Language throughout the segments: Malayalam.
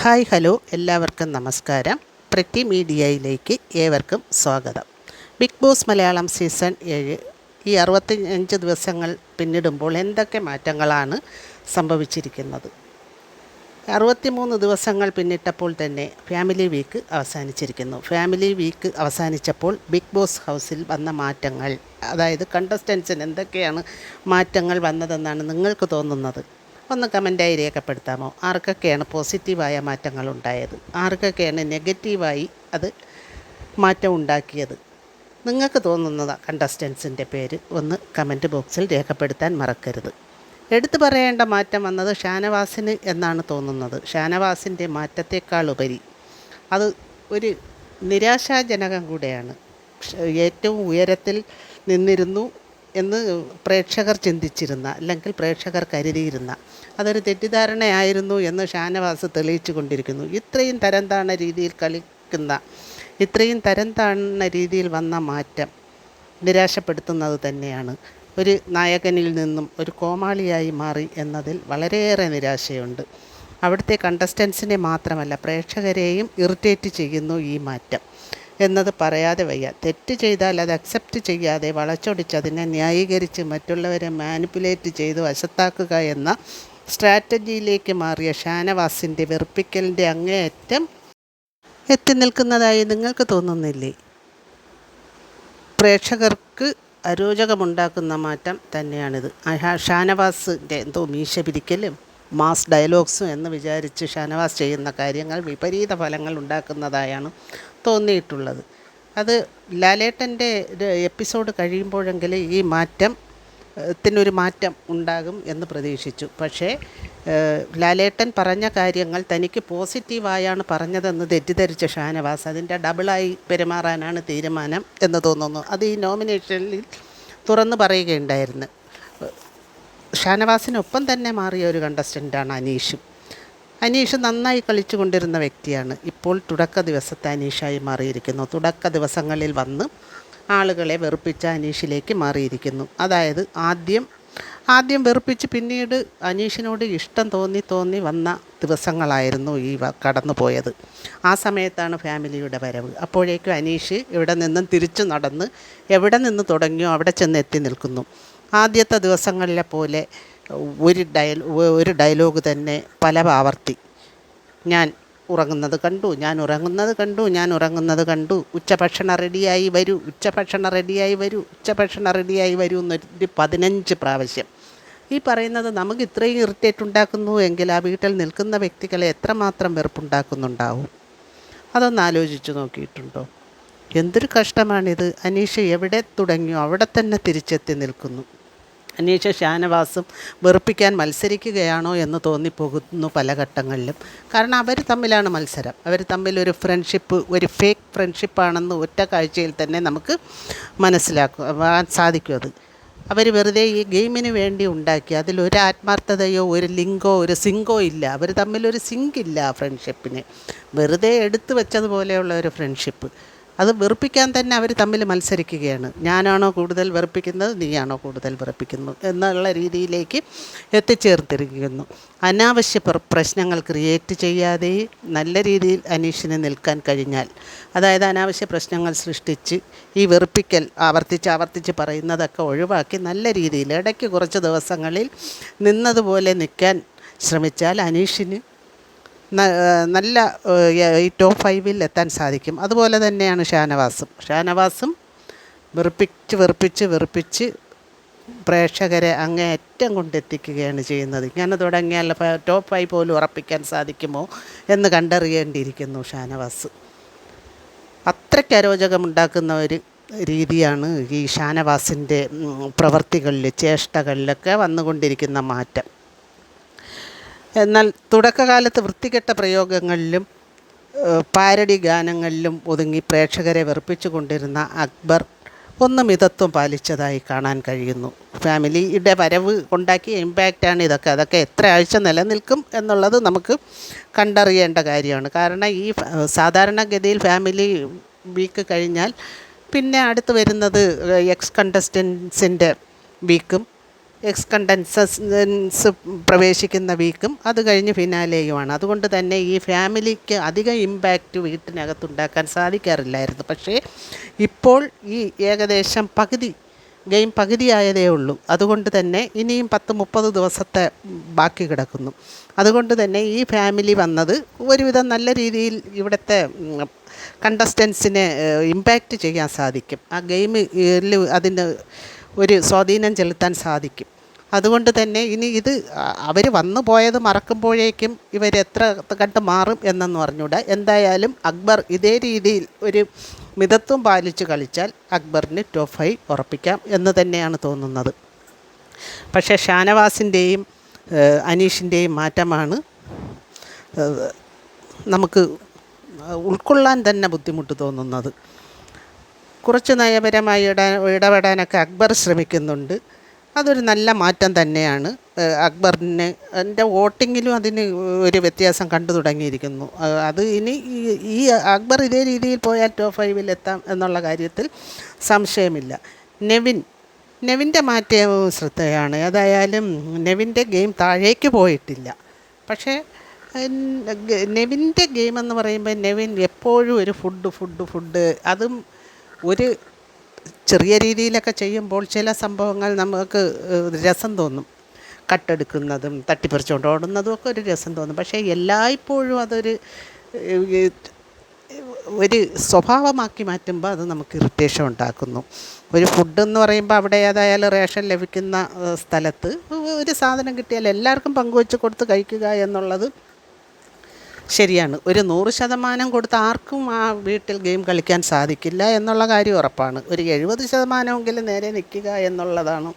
ഹായ് ഹലോ എല്ലാവർക്കും നമസ്കാരം. പ്രിറ്റി മീഡിയയിലേക്ക് ഏവർക്കും സ്വാഗതം. ബിഗ് ബോസ് മലയാളം സീസൺ 7 ഈ 65 ദിവസങ്ങൾ പിന്നിടുമ്പോൾ എന്തൊക്കെ മാറ്റങ്ങളാണ് സംഭവിച്ചിരിക്കുന്നത്? 63 ദിവസങ്ങൾ പിന്നിട്ടപ്പോൾ തന്നെ ഫാമിലി വീക്ക് അവസാനിച്ചിരിക്കുന്നു. ഫാമിലി വീക്ക് അവസാനിച്ചപ്പോൾ ബിഗ് ബോസ് ഹൗസിൽ വന്ന മാറ്റങ്ങൾ, അതായത് കണ്ടസ്റ്റൻസിന് എന്തൊക്കെയാണ് മാറ്റങ്ങൾ വന്നതെന്നാണ് നിങ്ങൾക്ക് തോന്നുന്നത്? ഒന്ന് കമൻറ്റായി രേഖപ്പെടുത്താമോ? ആർക്കൊക്കെയാണ് പോസിറ്റീവായ മാറ്റങ്ങൾ ഉണ്ടായത്, ആർക്കൊക്കെയാണ് നെഗറ്റീവായി അത് മാറ്റം ഉണ്ടാക്കിയത്? നിങ്ങൾക്ക് തോന്നുന്ന കണ്ടസ്റ്റൻസിൻ്റെ പേര് ഒന്ന് കമൻറ്റ് ബോക്സിൽ രേഖപ്പെടുത്താൻ മറക്കരുത്. എടുത്തു പറയേണ്ട മാറ്റം വന്നത് ഷാനവാസിന് എന്നാണ് തോന്നുന്നത്. ഷാനവാസിൻ്റെ മാറ്റത്തെക്കാളുപരി അത് ഒരു നിരാശാജനകം കൂടെയാണ്. ഏറ്റവും ഉയരത്തിൽ നിന്നിരുന്നു എന്ന് പ്രേക്ഷകർ ചിന്തിച്ചിരുന്ന, അല്ലെങ്കിൽ പ്രേക്ഷകർ കരുതിയിരുന്ന അതൊരു തെറ്റിദ്ധാരണയായിരുന്നു എന്ന് ഷാനവാസ് തെളിയിച്ചു കൊണ്ടിരിക്കുന്നു. ഇത്രയും തരം താഴ്ന്ന രീതിയിൽ കളിക്കുന്ന, ഇത്രയും തരം താഴ്ന്ന രീതിയിൽ വന്ന മാറ്റം നിരാശപ്പെടുത്തുന്നത് തന്നെയാണ്. ഒരു നായകനിൽ നിന്നും ഒരു കോമാളിയായി മാറി എന്നതിൽ വളരെയേറെ നിരാശയുണ്ട്. അവിടുത്തെ കണ്ടസ്റ്റൻസിനെ മാത്രമല്ല, പ്രേക്ഷകരെയും ഇറിറ്റേറ്റ് ചെയ്യുന്നു ഈ മാറ്റം എന്നത് പറയാതെ വയ്യ. തെറ്റ് ചെയ്താൽ അത് അക്സെപ്റ്റ് ചെയ്യാതെ വളച്ചൊടിച്ച് അതിനെ ന്യായീകരിച്ച് മറ്റുള്ളവരെ മാനിപ്പുലേറ്റ് ചെയ്ത് വശത്താക്കുക എന്ന സ്ട്രാറ്റജിയിലേക്ക് മാറിയ ഷാനവാസിൻ്റെ വെറുപ്പിക്കലിൻ്റെ അങ്ങേയറ്റം എത്തി നിൽക്കുന്നതായി നിങ്ങൾക്ക് തോന്നുന്നില്ലേ? പ്രേക്ഷകർക്ക് അരോചകമുണ്ടാക്കുന്ന മാറ്റം തന്നെയാണിത്. ഷാനവാസിൻ്റെ എന്തോ മീശ പിരിക്കലും മാസ് ഡയലോഗ്സും എന്ന് വിചാരിച്ച് ഷാനവാസ് ചെയ്യുന്ന കാര്യങ്ങൾ വിപരീത ഫലങ്ങൾ ഉണ്ടാക്കുന്നതായാണ് തോന്നിയിട്ടുള്ളത്. അത് ലാലേട്ടൻ്റെ എപ്പിസോഡ് കഴിയുമ്പോഴെങ്കിലും ഈ മാറ്റത്തിനൊരു മാറ്റം ഉണ്ടാകും എന്ന് പ്രതീക്ഷിച്ചു. പക്ഷേ ലാലേട്ടൻ പറഞ്ഞ കാര്യങ്ങൾ തനിക്ക് പോസിറ്റീവായാണ് പറഞ്ഞതെന്ന് തെറ്റിദ്ധരിച്ച ഷാനവാസ് അതിൻ്റെ ഡബിളായി പെരുമാറാനാണ് തീരുമാനം എന്ന് തോന്നുന്നു. അത് ഈ നോമിനേഷനിൽ തുറന്നു പറയുകയുണ്ടായിരുന്നു. ഷാനവാസിനൊപ്പം തന്നെ മാറിയ ഒരു കണ്ടസ്റ്റൻ്റാണ് അനീഷ് നന്നായി കളിച്ചു കൊണ്ടിരുന്ന വ്യക്തിയാണ്. ഇപ്പോൾ തുടക്ക ദിവസത്തെ അനീഷായി മാറിയിരിക്കുന്നു. തുടക്ക ദിവസങ്ങളിൽ വന്ന് ആളുകളെ വെറുപ്പിച്ച അനീഷിലേക്ക് മാറിയിരിക്കുന്നു. അതായത് ആദ്യം വെറുപ്പിച്ച് പിന്നീട് അനീഷിനോട് ഇഷ്ടം തോന്നി വന്ന ദിവസങ്ങളായിരുന്നു ഈ കടന്നു പോയത്. ആ സമയത്താണ് ഫാമിലിയുടെ വരവ്. അപ്പോഴേക്കും അനീഷ് ഇവിടെ നിന്നും തിരിച്ചു നടന്ന് എവിടെ നിന്ന് തുടങ്ങിയോ അവിടെ ചെന്ന് എത്തി നിൽക്കുന്നു. ആദ്യത്തെ ദിവസങ്ങളിലെ പോലെ ഒരു ഡയലോഗ് തന്നെ പല ആവർത്തി. ഞാൻ ഉറങ്ങുന്നത് കണ്ടു, ഉച്ചഭക്ഷണം റെഡിയായി വരൂ എന്നൊരു 15 പ്രാവശ്യം. ഈ പറയുന്നത് നമുക്ക് ഇത്രയും ഇറിറ്റേറ്റ് ഉണ്ടാക്കുന്നുവെങ്കിൽ ആ വീട്ടിൽ നിൽക്കുന്ന വ്യക്തികളെ എത്രമാത്രം വെറുപ്പുണ്ടാക്കുന്നുണ്ടാവും? അതൊന്ന് ആലോചിച്ച് നോക്കിയിട്ടുണ്ടോ? എന്തൊരു കഷ്ടമാണിത്. അനീഷ് എവിടെ തുടങ്ങിയോ അവിടെ തന്നെ തിരിച്ചെത്തി നിൽക്കുന്നു. അനീഷ് ഷാനവാസും വെറുപ്പിക്കാൻ മത്സരിക്കുകയാണോ എന്ന് തോന്നിപ്പോകുന്നു പല ഘട്ടങ്ങളിലും. കാരണം അവർ തമ്മിലാണ് മത്സരം. അവർ തമ്മിലൊരു ഫ്രണ്ട്ഷിപ്പ്, ഒരു ഫേക്ക് ഫ്രണ്ട്ഷിപ്പാണെന്ന് ഒറ്റ കാഴ്ചയിൽ തന്നെ നമുക്ക് മനസ്സിലാക്കാൻ സാധിക്കും. അത് അവർ വെറുതെ ഈ ഗെയിമിന് വേണ്ടി ഉണ്ടാക്കി, അതിലൊരു ആത്മാർത്ഥതയോ ഒരു ലിങ്കോ ഒരു സിങ്കോ ഇല്ല. അവർ തമ്മിലൊരു സിങ്കില്ല. ആ ഫ്രണ്ട്ഷിപ്പിന് വെറുതെ എടുത്തു വെച്ചതുപോലെയുള്ള ഒരു ഫ്രണ്ട്ഷിപ്പ്. അത് വെറുപ്പിക്കാൻ തന്നെ അവർ തമ്മിൽ മത്സരിക്കുകയാണ്. ഞാനാണോ കൂടുതൽ വെറുപ്പിക്കുന്നത്, നീയാണോ കൂടുതൽ വെറുപ്പിക്കുന്നു എന്നുള്ള രീതിയിലേക്ക് എത്തിച്ചേർത്തിരിക്കുന്നു. അനാവശ്യ പ്രശ്നങ്ങൾ ക്രിയേറ്റ് ചെയ്യാതെ നല്ല രീതിയിൽ അനീഷിന് നിൽക്കാൻ കഴിഞ്ഞാൽ, അതായത് അനാവശ്യ പ്രശ്നങ്ങൾ സൃഷ്ടിച്ച് ഈ വെറുപ്പിക്കൽ ആവർത്തിച്ച് പറയുന്നതൊക്കെ ഒഴിവാക്കി നല്ല രീതിയിൽ ഇടയ്ക്ക് കുറച്ച് ദിവസങ്ങളിൽ നിന്നതുപോലെ നിൽക്കാൻ ശ്രമിച്ചാൽ അനീഷിന് നല്ല ഈ ടോപ്പ് 5 എത്താൻ സാധിക്കും. അതുപോലെ തന്നെയാണ് ഷാനവാസും വെറുപ്പിച്ച് പ്രേക്ഷകരെ അങ്ങേയറ്റം കൊണ്ടെത്തിക്കുകയാണ് ചെയ്യുന്നത്. ഇങ്ങനെ തുടങ്ങിയാൽ ടോപ്പ് 5 പോലും ഉറപ്പിക്കാൻ സാധിക്കുമോ എന്ന് കണ്ടറിയേണ്ടിയിരിക്കുന്നു ഷാനവാസ്. അത്രയ്ക്ക് അരോചകമുണ്ടാക്കുന്ന ഒരു രീതിയാണ് ഈ ഷാനവാസിൻ്റെ പ്രവൃത്തികളിൽ, ചേഷ്ടകളിലൊക്കെ വന്നുകൊണ്ടിരിക്കുന്ന മാറ്റം. എന്നാൽ തുടക്കകാലത്ത് വൃത്തികെട്ട പ്രയോഗങ്ങളിലും പാരഡി ഗാനങ്ങളിലും ഒതുങ്ങി പ്രേക്ഷകരെ വെറുപ്പിച്ചു കൊണ്ടിരുന്ന അക്ബർ ഒന്ന് മിതത്വം പാലിച്ചതായി കാണാൻ കഴിയുന്നു. ഫാമിലിയുടെ വരവ് ഉണ്ടാക്കിയ ഇമ്പാക്റ്റാണ് ഇതൊക്കെ. അതൊക്കെ എത്ര ആഴ്ച നിലനിൽക്കും എന്നുള്ളത് നമുക്ക് കണ്ടറിയേണ്ട കാര്യമാണ്. കാരണം ഈ സാധാരണഗതിയിൽ ഫാമിലി വീക്ക് കഴിഞ്ഞാൽ പിന്നെ അടുത്ത് വരുന്നത് എക്സ് കണ്ടസ്റ്റൻസിൻ്റെ വീക്കും എക്സ് കണ്ടൻസൻസ് പ്രവേശിക്കുന്ന വീക്കും അത് കഴിഞ്ഞ് ഫിനാലെയുമാണ്. അതുകൊണ്ട് തന്നെ ഈ ഫാമിലിക്ക് അധികം ഇമ്പാക്റ്റ് വീട്ടിനകത്തുണ്ടാക്കാൻ സാധിക്കാറില്ലായിരുന്നു. പക്ഷേ ഇപ്പോൾ ഈ ഏകദേശം ഗെയിം പകുതിയായതേ ഉള്ളൂ. അതുകൊണ്ട് തന്നെ ഇനിയും 10-30 ദിവസത്തെ ബാക്കി കിടക്കുന്നു. അതുകൊണ്ട് തന്നെ ഈ ഫാമിലി വന്നത് ഒരുവിധം നല്ല രീതിയിൽ ഇവിടുത്തെ കണ്ടസ്റ്റൻസിനെ ഇമ്പാക്റ്റ് ചെയ്യാൻ സാധിക്കും. ആ ഗെയിമിൽ അതിന് ഒരു സ്വാധീനം ചെലുത്താൻ സാധിക്കും. അതുകൊണ്ട് തന്നെ ഇനി ഇത് അവർ വന്നു പോയത് മറക്കുമ്പോഴേക്കും ഇവരെത്ര കണ്ട് മാറും എന്നൊന്നും അറിഞ്ഞൂടാ. എന്തായാലും അക്ബർ ഇതേ രീതിയിൽ ഒരു മിതത്വം പാലിച്ച് കളിച്ചാൽ അക്ബറിന് ടോപ്പ് 5 ഉറപ്പിക്കാം എന്ന് തന്നെയാണ് തോന്നുന്നത്. പക്ഷേ ഷാനവാസിൻ്റെയും അനീഷിൻ്റെയും മാറ്റമാണ് നമുക്ക് ഉൾക്കൊള്ളാൻ തന്നെ ബുദ്ധിമുട്ട് തോന്നുന്നത്. കുറച്ച് നയപരമായി ഇടപെടാനൊക്കെ അക്ബർ ശ്രമിക്കുന്നുണ്ട്. അതൊരു നല്ല മാറ്റം തന്നെയാണ്. അക്ബറിന് എൻ്റെ വോട്ടിങ്ങിലും അതിന് ഒരു വ്യത്യാസം കണ്ടു തുടങ്ങിയിരിക്കുന്നു. അത് ഇനി ഈ അക്ബർ ഇതേ രീതിയിൽ പോയാൽ ടോപ്പ് 5 എത്താം എന്നുള്ള കാര്യത്തിൽ സംശയമില്ല. നെവിൻ്റെ മാറ്റവും ശ്രദ്ധയാണ്. ഏതായാലും നെവിൻ്റെ ഗെയിം താഴേക്ക് പോയിട്ടില്ല. പക്ഷേ നെവിൻ്റെ ഗെയിം എന്ന് പറയുമ്പോൾ നെവിൻ എപ്പോഴും ഒരു ഫുഡ് അതും ഒരു ചെറിയ രീതിയിലൊക്കെ ചെയ്യുമ്പോൾ ചില സംഭവങ്ങൾ നമുക്ക് രസം തോന്നും. കട്ടെടുക്കുന്നതും തട്ടിപ്പറിച്ചുകൊണ്ട് ഓടുന്നതും ഒക്കെ ഒരു രസം തോന്നും. പക്ഷേ എല്ലായ്പ്പോഴും അതൊരു സ്വഭാവമാക്കി മാറ്റുമ്പോൾ അത് നമുക്ക് ഇറിറ്റേഷൻ ഉണ്ടാക്കുന്നു. ഒരു ഫുഡെന്ന് പറയുമ്പോൾ അവിടെ ഏതായാലും റേഷൻ ലഭിക്കുന്ന സ്ഥലത്ത് ഒരു സാധനം കിട്ടിയാൽ എല്ലാവർക്കും പങ്കുവെച്ച് കൊടുത്ത് കഴിക്കുക എന്നുള്ളത് ശരിയാണ്. ഒരു 100% കൊടുത്ത് ആർക്കും ആ വീട്ടിൽ ഗെയിം കളിക്കാൻ സാധിക്കില്ല എന്നുള്ള കാര്യം ഉറപ്പാണ്. ഒരു 70% നേരെ നിൽക്കുക എന്നുള്ളതാണ്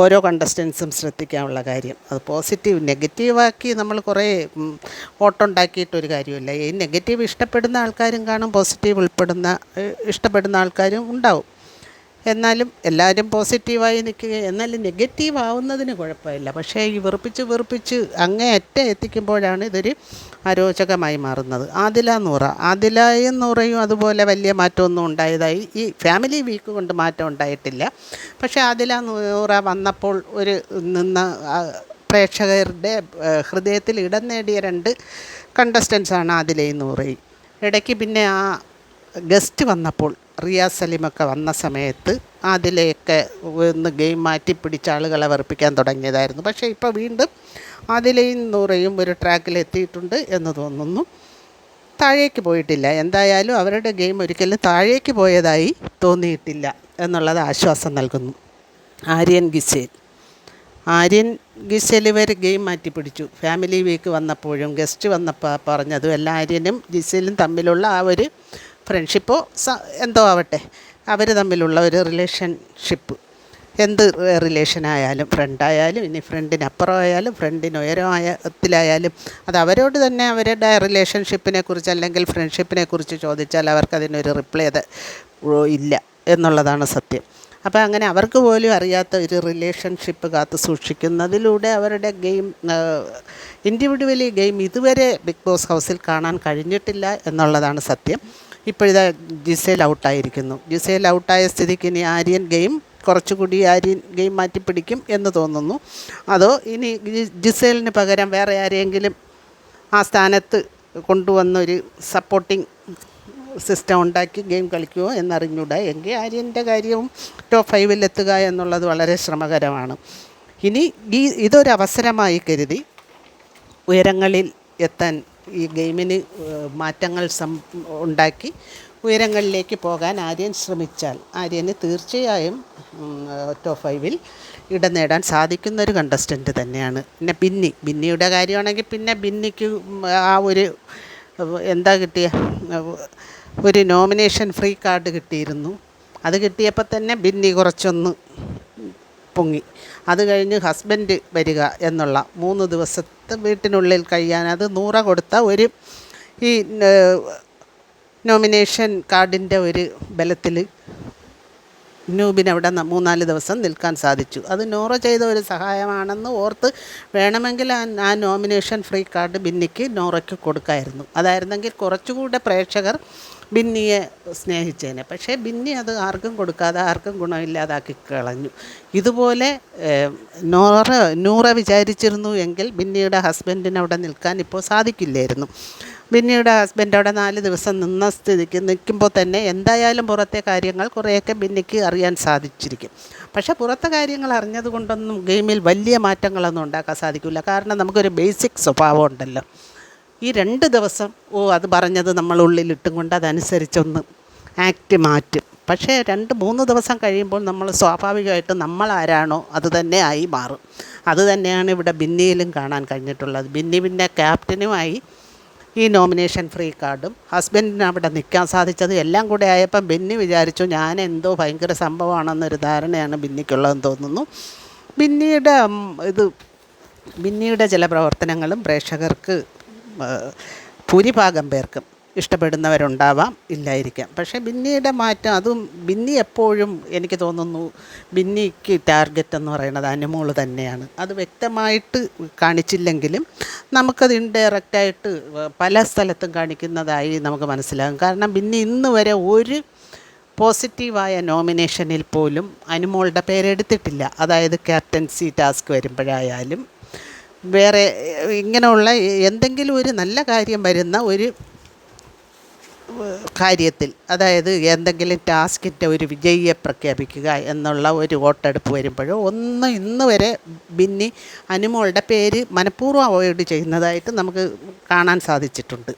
ഓരോ കണ്ടസ്റ്റൻസും ശ്രദ്ധിക്കാനുള്ള കാര്യം. അത് നെഗറ്റീവാക്കി നമ്മൾ കുറേ വോട്ടുണ്ടാക്കിയിട്ടൊരു കാര്യമില്ല. ഈ നെഗറ്റീവ് ഇഷ്ടപ്പെടുന്ന ആൾക്കാരും കാണും, പോസിറ്റീവ് ഇഷ്ടപ്പെടുന്ന ആൾക്കാരും ഉണ്ടാവും. എന്നാലും എല്ലാവരും പോസിറ്റീവായി നിൽക്കുക, എന്നാലും നെഗറ്റീവ് ആവുന്നതിന് കുഴപ്പമില്ല. പക്ഷേ ഈ വെറുപ്പിച്ച് അങ്ങേയറ്റം എത്തിക്കുമ്പോഴാണ് ഇതൊരു അരോചകമായി മാറുന്നത്. ആദിലയും നൂറയും അതുപോലെ വലിയ മാറ്റമൊന്നും ഉണ്ടായതായി ഈ ഫാമിലി വീക്ക് കൊണ്ട് മാറ്റം ഉണ്ടായിട്ടില്ല. പക്ഷേ നൂറ വന്നപ്പോൾ പ്രേക്ഷകരുടെ ഹൃദയത്തിൽ ഇടം നേടിയ 2 കണ്ടസ്റ്റൻസാണ് ആദിലയും നൂറയും. ഇടയ്ക്ക് പിന്നെ ആ ഗസ്റ്റ് വന്നപ്പോൾ റിയാസ് സലീമൊക്കെ വന്ന സമയത്ത് അതിലെയൊക്കെ ഒന്ന് ഗെയിം മാറ്റി പിടിച്ച ആളുകളെ വെറുപ്പിക്കാൻ തുടങ്ങിയതായിരുന്നു. പക്ഷേ ഇപ്പോൾ വീണ്ടും അതിലെയും നൂറയും ഒരു ട്രാക്കിലെത്തിയിട്ടുണ്ട് എന്ന് തോന്നുന്നു. താഴേക്ക് പോയിട്ടില്ല. എന്തായാലും അവരുടെ ഗെയിം ഒരിക്കലും താഴേക്ക് പോയതായി തോന്നിയിട്ടില്ല എന്നുള്ളത് ആശ്വാസം നൽകുന്നു. ആര്യൻ ഗിസേൽ ഇവർ ഗെയിം മാറ്റി പിടിച്ചു. ഫാമിലി വീക്ക് വന്നപ്പോഴും ഗസ്റ്റ് വന്നപ്പോൾ പറഞ്ഞതും എല്ലാ ആര്യനും ഗിസേലും തമ്മിലുള്ള ആ ഒരു ഫ്രണ്ട്ഷിപ്പോ എന്തോ ആവട്ടെ, അവർ തമ്മിലുള്ള ഒരു റിലേഷൻഷിപ്പ്, എന്ത് റിലേഷനായാലും, ഫ്രണ്ടായാലും ഇനി ഫ്രണ്ടിനപ്പുറമായാലും ഫ്രണ്ടിനുയരത്തിലായാലും അത് അവരോട് തന്നെ അവരുടെ റിലേഷൻഷിപ്പിനെ കുറിച്ച് അല്ലെങ്കിൽ ഫ്രണ്ട്ഷിപ്പിനെ കുറിച്ച് ചോദിച്ചാൽ അവർക്കതിനൊരു റിപ്ലൈ ഇല്ല എന്നുള്ളതാണ് സത്യം. അപ്പോൾ അങ്ങനെ അവർക്ക് പോലും അറിയാത്ത ഒരു റിലേഷൻഷിപ്പ് കാത്തു സൂക്ഷിക്കുന്നതിലൂടെ അവരുടെ ഗെയിം ഇൻഡിവിജ്വലി ഗെയിം ഇതുവരെ ബിഗ് ബോസ് ഹൗസിൽ കാണാൻ കഴിഞ്ഞിട്ടില്ല എന്നുള്ളതാണ് സത്യം. ഇപ്പോഴിതാ ജിസേൽ ഔട്ടായിരിക്കുന്നു. ജിസേൽ ഔട്ടായ സ്ഥിതിക്ക് ഇനി ആര്യൻ ഗെയിം മാറ്റിപ്പിടിക്കും എന്ന് തോന്നുന്നു. അതോ ഇനി ജിസേലിന് പകരം വേറെ ആരെയെങ്കിലും ആ സ്ഥാനത്ത് കൊണ്ടുവന്നൊരു സപ്പോർട്ടിംഗ് സിസ്റ്റം ഉണ്ടാക്കി ഗെയിം കളിക്കുമോ എന്നറിഞ്ഞൂടാ. എങ്കിൽ ആര്യൻ്റെ കാര്യവും ടോപ്പ് 5 എത്തുക എന്നുള്ളത് വളരെ ശ്രമകരമാണ്. ഇനി ഇതൊരവസരമായി കരുതി ഉയരങ്ങളിൽ എത്താൻ ഈ ഗെയിമിന് മാറ്റങ്ങൾ ഉണ്ടാക്കി ഉയരങ്ങളിലേക്ക് പോകാൻ ആര്യൻ ശ്രമിച്ചാൽ ആര്യന് തീർച്ചയായും ടോപ്പ് 5 ഇടം നേടാൻ സാധിക്കുന്നൊരു കണ്ടസ്റ്റൻ്റ് തന്നെയാണ്. പിന്നെ ബിന്നിയുടെ കാര്യമാണെങ്കിൽ പിന്നെ ബിന്നിക്ക് ആ ഒരു കിട്ടിയ ഒരു നോമിനേഷൻ ഫ്രീ കാർഡ് കിട്ടിയിരുന്നു. അത് കിട്ടിയപ്പോൾ തന്നെ ബിന്നി കുറച്ചൊന്ന് പൊങ്ങി. അത് കഴിഞ്ഞ് ഹസ്ബൻഡ് വരിക എന്നുള്ള 3 ദിവസത്തെ വീട്ടിനുള്ളിൽ കഴിയാൻ അത് 100 കൊടുത്ത ഒരു ഈ നോമിനേഷൻ കാർഡിൻ്റെ ഒരു ബലത്തിൽ നൂബിനവിടെ 3-4 ദിവസം നിൽക്കാൻ സാധിച്ചു. അത് നോറ ചെയ്ത ഒരു സഹായമാണെന്ന് ഓർത്ത് വേണമെങ്കിൽ ആ നോമിനേഷൻ ഫ്രീ കാർഡ് ബിന്നിക്ക് നോറയ്ക്ക് കൊടുക്കായിരുന്നു. അതായിരുന്നെങ്കിൽ കുറച്ചുകൂടെ പ്രേക്ഷകർ ബിന്നിയെ സ്നേഹിച്ചേനെ. പക്ഷേ ബിന്നി അത് ആർക്കും കൊടുക്കാതെ ആർക്കും ഗുണമില്ലാതാക്കി കളഞ്ഞു. ഇതുപോലെ നൂറ വിചാരിച്ചിരുന്നു എങ്കിൽ ബിന്നിയുടെ ഹസ്ബൻഡിന് അവിടെ നിൽക്കാൻ ഇപ്പോൾ സാധിക്കില്ലായിരുന്നു. ബിന്നിയുടെ ഹസ്ബൻഡ് അവിടെ 4 ദിവസം നിന്ന സ്ഥിതിക്ക് നിൽക്കുമ്പോൾ തന്നെ എന്തായാലും പുറത്തെ കാര്യങ്ങൾ കുറേയൊക്കെ ബിന്നിക്ക് അറിയാൻ സാധിച്ചിരിക്കും. പക്ഷേ പുറത്തെ കാര്യങ്ങൾ അറിഞ്ഞത് കൊണ്ടൊന്നും ഗെയിമിൽ വലിയ മാറ്റങ്ങളൊന്നും ഉണ്ടാക്കാൻ സാധിക്കില്ല. കാരണം നമുക്കൊരു ബേസിക് സ്വഭാവം ഉണ്ടല്ലോ. ഈ 2 ദിവസം അത് പറഞ്ഞത് നമ്മൾ ഉള്ളിലിട്ടും കൊണ്ട് അതനുസരിച്ചൊന്ന് ആക്ട് മാറ്റും. പക്ഷേ 2-3 ദിവസം കഴിയുമ്പോൾ നമ്മൾ സ്വാഭാവികമായിട്ട് നമ്മളാരാണോ അത് തന്നെ ആയി മാറും. അത് തന്നെയാണ് ഇവിടെ ബിന്നിയിലും കാണാൻ കഴിഞ്ഞിട്ടുള്ളത്. ബിന്നി പിന്നെ ക്യാപ്റ്റനുമായി ഈ നോമിനേഷൻ ഫ്രീ കാർഡും ഹസ്ബൻഡിന് അവിടെ നിൽക്കാൻ സാധിച്ചത് എല്ലാം കൂടെ ആയപ്പോൾ ബിന്നി വിചാരിച്ചു ഞാൻ എന്തോ ഭയങ്കര സംഭവമാണെന്നൊരു ധാരണയാണ് ബിന്നിക്കുള്ളതെന്ന് തോന്നുന്നു. ബിന്നിയുടെ ചില പ്രവർത്തനങ്ങളും പ്രേക്ഷകർക്ക് ഭൂരിഭാഗം പേർക്കും ഇഷ്ടപ്പെടുന്നവരുണ്ടാവാം, ഇല്ലായിരിക്കാം. പക്ഷേ ബിന്നിയുടെ മാറ്റം അതും ബിന്നി എപ്പോഴും എനിക്ക് തോന്നുന്നു ബിന്നിക്ക് ടാർഗറ്റ് എന്ന് പറയുന്നത് അനുമോൾ തന്നെയാണ്. അത് വ്യക്തമായിട്ട് കാണിച്ചില്ലെങ്കിലും നമുക്കത് ഇൻഡയറക്റ്റായിട്ട് പല സ്ഥലത്തും കാണിക്കുന്നതായി നമുക്ക് മനസ്സിലാകും. കാരണം ബിന്നി ഇന്ന് വരെ ഒരു പോസിറ്റീവായ നോമിനേഷനിൽ പോലും അനുമോളുടെ പേരെടുത്തിട്ടില്ല. അതായത് ക്യാപ്റ്റൻസി ടാസ്ക് വരുമ്പോഴായാലും വേറെ ഇങ്ങനെയുള്ള എന്തെങ്കിലും ഒരു നല്ല കാര്യം വരുന്ന ഒരു കാര്യത്തിൽ, അതായത് എന്തെങ്കിലും ടാസ്കിൻ്റെ ഒരു വിജയിയെ പ്രഖ്യാപിക്കുക എന്നുള്ള ഒരു വോട്ടെടുപ്പ് വരുമ്പോഴോ ഇന്ന് വരെ ബിന്നി അനുമോളുടെ പേര് മനഃപൂർവ്വം അവോയ്ഡ് ചെയ്യുന്നതായിട്ട് നമുക്ക് കാണാൻ സാധിച്ചിട്ടുണ്ട്.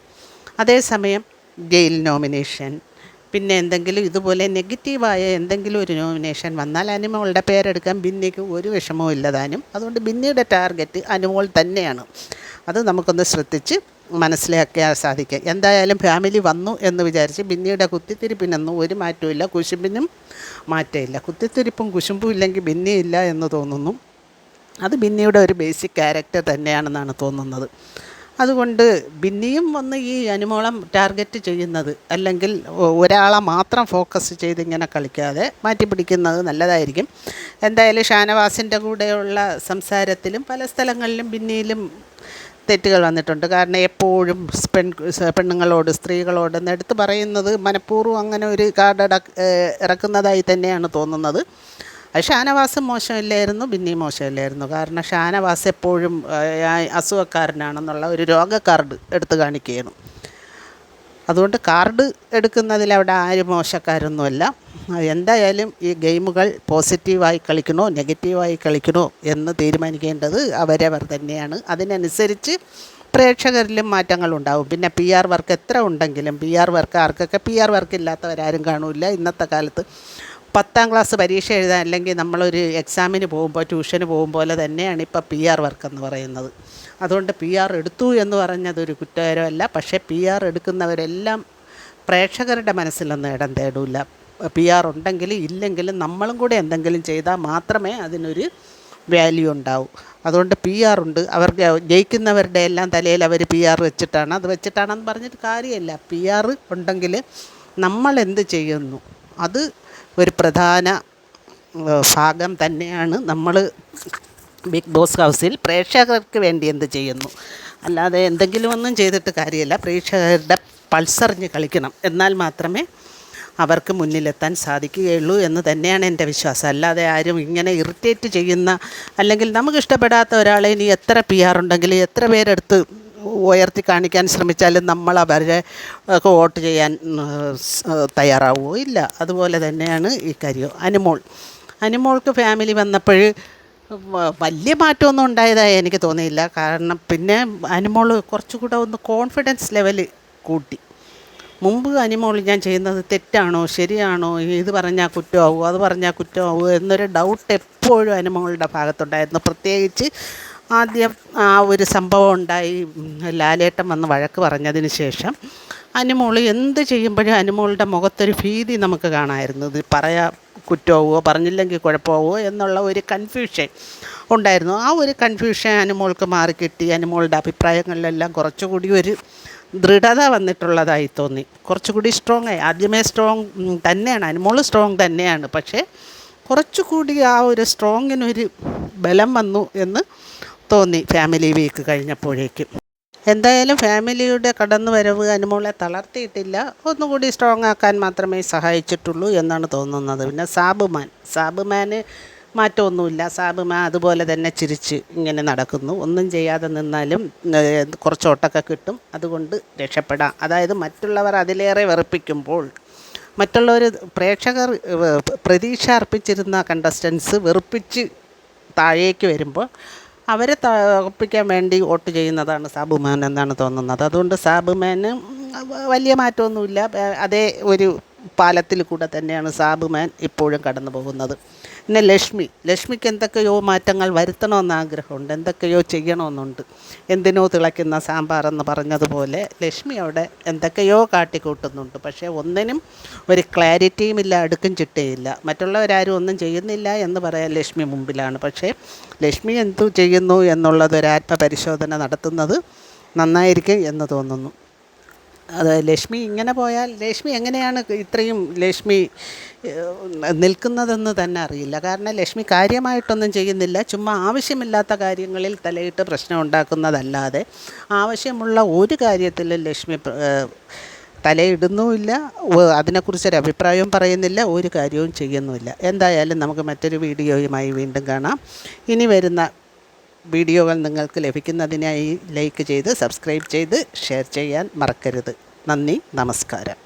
അതേസമയം ജയിൽ നോമിനേഷൻ, പിന്നെ എന്തെങ്കിലും ഇതുപോലെ നെഗറ്റീവായ എന്തെങ്കിലും ഒരു നോമിനേഷൻ വന്നാൽ അനുമോളുടെ പേരെടുക്കാൻ ബിന്നിക്ക് ഒരു വിഷമവും ഇല്ലതാനും. അതുകൊണ്ട് ബിന്നിയുടെ ടാർഗറ്റ് അനുമോൾ തന്നെയാണ്. അത് നമുക്കൊന്ന് ശ്രദ്ധിച്ച് മനസ്സിലാക്കാൻ സാധിക്കുക. എന്തായാലും ഫാമിലി വന്നു എന്ന് വിചാരിച്ച് ബിന്നിയുടെ കുത്തിത്തിരിപ്പിനൊന്നും ഒരു മാറ്റമില്ല, കുശുമ്പിനും മാറ്റമില്ല. കുത്തിത്തിരിപ്പും കുശുമ്പും ഇല്ലെങ്കിൽ ബിന്നി ഇല്ല എന്ന് തോന്നുന്നു. അത് ബിന്നിയുടെ ഒരു ബേസിക് ക്യാരക്ടർ തന്നെയാണെന്നാണ് തോന്നുന്നത്. അതുകൊണ്ട് ബിന്നിയും വന്ന് ഈ അനുമോളം ടാർഗറ്റ് ചെയ്യുന്നത്, അല്ലെങ്കിൽ ഒരാളെ മാത്രം ഫോക്കസ് ചെയ്ത് ഇങ്ങനെ കളിക്കാതെ മാറ്റി പിടിക്കുന്നത് നല്ലതായിരിക്കും. എന്തായാലും ഷാനവാസിൻ്റെ കൂടെയുള്ള സംസാരത്തിലും പല സ്ഥലങ്ങളിലും ബിന്നിയിലും തെറ്റുകൾ വന്നിട്ടുണ്ട്. കാരണം എപ്പോഴും പെണ്ണുങ്ങളോട് സ്ത്രീകളോട് എടുത്ത് പറയുന്നത് മനഃപൂർവ്വം അങ്ങനെ ഒരു കാർഡ് ഇറക്കുന്നതായി തന്നെയാണ് തോന്നുന്നത്. അത് ഷാനവാസ് മോശമില്ലായിരുന്നു, ബിന്നി മോശമില്ലായിരുന്നു. കാരണം ഷാനവാസ് എപ്പോഴും അസുഖക്കാരനാണെന്നുള്ള ഒരു രോഗ കാർഡ് എടുത്ത് കാണിക്കുകയാണ്. അതുകൊണ്ട് കാർഡ് എടുക്കുന്നതിൽ അവിടെ ആരും മോശക്കാരൊന്നുമല്ല. എന്തായാലും ഈ ഗെയിമുകൾ പോസിറ്റീവായി കളിക്കണോ നെഗറ്റീവായി കളിക്കണോ എന്ന് തീരുമാനിക്കേണ്ടത് അവരവർ തന്നെയാണ്. അതിനനുസരിച്ച് പ്രേക്ഷകരിലും മാറ്റങ്ങളുണ്ടാവും. പിന്നെ PR വർക്ക് എത്ര ഉണ്ടെങ്കിലും ആർക്കൊക്കെ PR വർക്ക് ഇല്ലാത്തവരാരും കാണില്ല. ഇന്നത്തെ കാലത്ത് 10ാം ക്ലാസ് പരീക്ഷ എഴുതാൻ, അല്ലെങ്കിൽ നമ്മളൊരു എക്സാമിന് പോകുമ്പോൾ ട്യൂഷന് പോകുമ്പോലെ തന്നെയാണ് ഇപ്പോൾ PR വർക്ക് എന്ന് പറയുന്നത്. അതുകൊണ്ട് PR എടുത്തു എന്ന് പറഞ്ഞതൊരു കുറ്റകരമല്ല. പക്ഷേ PR എടുക്കുന്നവരെല്ലാം പ്രേക്ഷകരുടെ മനസ്സിലൊന്നും ഇടം തേടില്ല. PR ഉണ്ടെങ്കിലും ഇല്ലെങ്കിലും നമ്മളും കൂടെ എന്തെങ്കിലും ചെയ്താൽ മാത്രമേ അതിനൊരു വാല്യൂ ഉണ്ടാവും. അതുകൊണ്ട് PR ഉണ്ട്, അവർക്ക് ജയിക്കുന്നവരുടെ എല്ലാം തലയിൽ അവർ PR വെച്ചിട്ടാണ്, അത് വെച്ചിട്ടാണെന്ന് പറഞ്ഞിട്ട് കാര്യമില്ല. PR ഉണ്ടെങ്കിൽ നമ്മൾ എന്ത് ചെയ്യുന്നു അത് ഒരു പ്രധാന ഭാഗം തന്നെയാണ്. നമ്മൾ ബിഗ് ബോസ് ഹൗസിൽ പ്രേക്ഷകർക്ക് വേണ്ടി എന്ത് ചെയ്യുന്നു, അല്ലാതെ എന്തെങ്കിലും ഒന്നും ചെയ്തിട്ട് കാര്യമില്ല. പ്രേക്ഷകരുടെ പൾസറിഞ്ഞ് കളിക്കണം, എന്നാൽ മാത്രമേ അവർക്ക് മുന്നിലെത്താൻ സാധിക്കുകയുള്ളൂ എന്ന് തന്നെയാണ് എൻ്റെ വിശ്വാസം. അല്ലാതെ ആരും ഇങ്ങനെ ഇറിറ്റേറ്റ് ചെയ്യുന്ന, അല്ലെങ്കിൽ നമുക്കിഷ്ടപ്പെടാത്ത ഒരാളെ ഇനി എത്ര PR ഉണ്ടെങ്കിലും എത്ര പേരെടുത്ത് ഉയർത്തി കാണിക്കാൻ ശ്രമിച്ചാലും നമ്മൾ അവരെ വോട്ട് ചെയ്യാൻ തയ്യാറാവുകയോ ഇല്ല. അതുപോലെ തന്നെയാണ് ഈ കാര്യം. അനുമോൾക്ക് ഫാമിലി വന്നപ്പോൾ വലിയ മാറ്റമൊന്നും ഉണ്ടായതായി എനിക്ക് തോന്നിയില്ല. കാരണം പിന്നെ അനുമോൾ കുറച്ചുകൂടെ ഒന്ന് കോൺഫിഡൻസ് ലെവൽ കൂട്ടി. മുമ്പ് അനുമോൾ ഞാൻ ചെയ്യുന്നത് തെറ്റാണോ ശരിയാണോ, ഇത് പറഞ്ഞാൽ കുറ്റമാവുമോ അത് പറഞ്ഞാൽ കുറ്റമാവുമോ എന്നൊരു ഡൗട്ട് എപ്പോഴും അനുമോളുടെ ഭാഗത്തുണ്ടായിരുന്നു. പ്രത്യേകിച്ച് ആദ്യം ആ ഒരു സംഭവം ഉണ്ടായി, ലാലേട്ടൻ വന്ന് വഴക്ക് പറഞ്ഞതിന് ശേഷം അനുമോൾ എന്ത് ചെയ്യുമ്പോഴും അനുമോളുടെ മുഖത്തൊരു ഭീതി നമുക്ക് കാണാമായിരുന്നു. ഇത് കുറ്റമാവുമോ പറഞ്ഞില്ലെങ്കിൽ കുഴപ്പമാവുമോ എന്നുള്ള ഒരു കൺഫ്യൂഷൻ ഉണ്ടായിരുന്നു. ആ ഒരു കൺഫ്യൂഷൻ അനുമോൾക്ക് മാറിക്കിട്ടി. അനുമോളുടെ അഭിപ്രായങ്ങളിലെല്ലാം കുറച്ചുകൂടി ഒരു ദൃഢത വന്നിട്ടുള്ളതായി തോന്നി. കുറച്ചുകൂടി സ്ട്രോങ് ആയി. ആദ്യമേ സ്ട്രോങ് തന്നെയാണ്, അനുമോൾ സ്ട്രോങ് തന്നെയാണ്. പക്ഷേ കുറച്ചുകൂടി ആ ഒരു സ്ട്രോങ്ങിനൊരു ബലം വന്നു എന്ന് തോന്നി ഫാമിലി വീക്ക് കഴിഞ്ഞപ്പോഴേക്കും. എന്തായാലും ഫാമിലിയുടെ കടന്നുവരവ് അനുമോളെ തളർത്തിയിട്ടില്ല, ഒന്നുകൂടി സ്ട്രോങ് ആക്കാൻ മാത്രമേ സഹായിച്ചിട്ടുള്ളൂ എന്നാണ് തോന്നുന്നത്. പിന്നെ സാബുമാന് മാറ്റമൊന്നുമില്ല. സാബുമാൻ അതുപോലെ തന്നെ ചിരിച്ച് ഇങ്ങനെ നടക്കുന്നു. ഒന്നും ചെയ്യാതെ നിന്നാലും കുറച്ച് ഓട്ടൊക്കെ കിട്ടും, അതുകൊണ്ട് രക്ഷപ്പെടാം. അതായത് മറ്റുള്ളവർ അതിലേറെ വെറുപ്പിക്കുമ്പോൾ, മറ്റുള്ളവർ പ്രേക്ഷകർ പ്രതീക്ഷ അർപ്പിച്ചിരുന്ന കണ്ടസ്റ്റൻസ് വെറുപ്പിച്ച് താഴേക്ക് വരുമ്പോൾ അവരെ തറപ്പിക്കാൻ വേണ്ടി വോട്ട് ചെയ്യുന്നതാണ് സാബുമാൻ എന്നാണ് തോന്നുന്നത്. അതുകൊണ്ട് സാബുമാന് വലിയ മാറ്റമൊന്നുമില്ല. അതേ ഒരു പാലത്തിൽ കൂടെ തന്നെയാണ് സാബുമാൻ ഇപ്പോഴും കടന്നു പോകുന്നത്. പിന്നെ ലക്ഷ്മിക്ക് എന്തൊക്കെയോ മാറ്റങ്ങൾ വരുത്തണമെന്ന് ആഗ്രഹമുണ്ട്, എന്തൊക്കെയോ ചെയ്യണമെന്നുണ്ട്. എന്തിനോ തിളയ്ക്കുന്ന സാമ്പാറെന്ന് പറഞ്ഞതുപോലെ ലക്ഷ്മി അവിടെ എന്തൊക്കെയോ കാട്ടിക്കൂട്ടുന്നുണ്ട്. പക്ഷേ ഒന്നിനും ഒരു ക്ലാരിറ്റിയും ഇല്ല, അടുക്കും ചിട്ടയില്ല. മറ്റുള്ളവരാരും ഒന്നും ചെയ്യുന്നില്ല എന്ന് പറയാൻ ലക്ഷ്മി മുമ്പിലാണ്. പക്ഷേ ലക്ഷ്മി എന്തു ചെയ്യുന്നു എന്നുള്ളത് ഒരു ആത്മപരിശോധന നടത്തുന്നത് നന്നായിരിക്കും എന്ന് തോന്നുന്നു. അത് ലക്ഷ്മി ഇങ്ങനെ പോയാൽ ലക്ഷ്മി എങ്ങനെയാണ് ഇത്രയും നിൽക്കുന്നതെന്ന് തന്നെ അറിയില്ല. കാരണം ലക്ഷ്മി കാര്യമായിട്ടൊന്നും ചെയ്യുന്നില്ല, ചുമ്മാ ആവശ്യമില്ലാത്ത കാര്യങ്ങളിൽ തലയിട്ട് പ്രശ്നം ഉണ്ടാക്കുന്നതല്ലാതെ ആവശ്യമുള്ള ഒരു കാര്യത്തിലും ലക്ഷ്മി തലയിടുന്നുമില്ല, അതിനെക്കുറിച്ചൊരു അഭിപ്രായവും പറയുന്നില്ല, ഒരു കാര്യവും ചെയ്യുന്നുമില്ല. എന്തായാലും നമുക്ക് മറ്റൊരു വീഡിയോയുമായി വീണ്ടും കാണാം. ഇനി വരുന്ന വീഡിയോകൾ നിങ്ങൾക്ക് ലഭിക്കുന്നതിനായി ലൈക്ക് ചെയ്ത് സബ്സ്ക്രൈബ് ചെയ്ത് ഷെയർ ചെയ്യാൻ മറക്കരുത്. നന്ദി, നമസ്കാരം.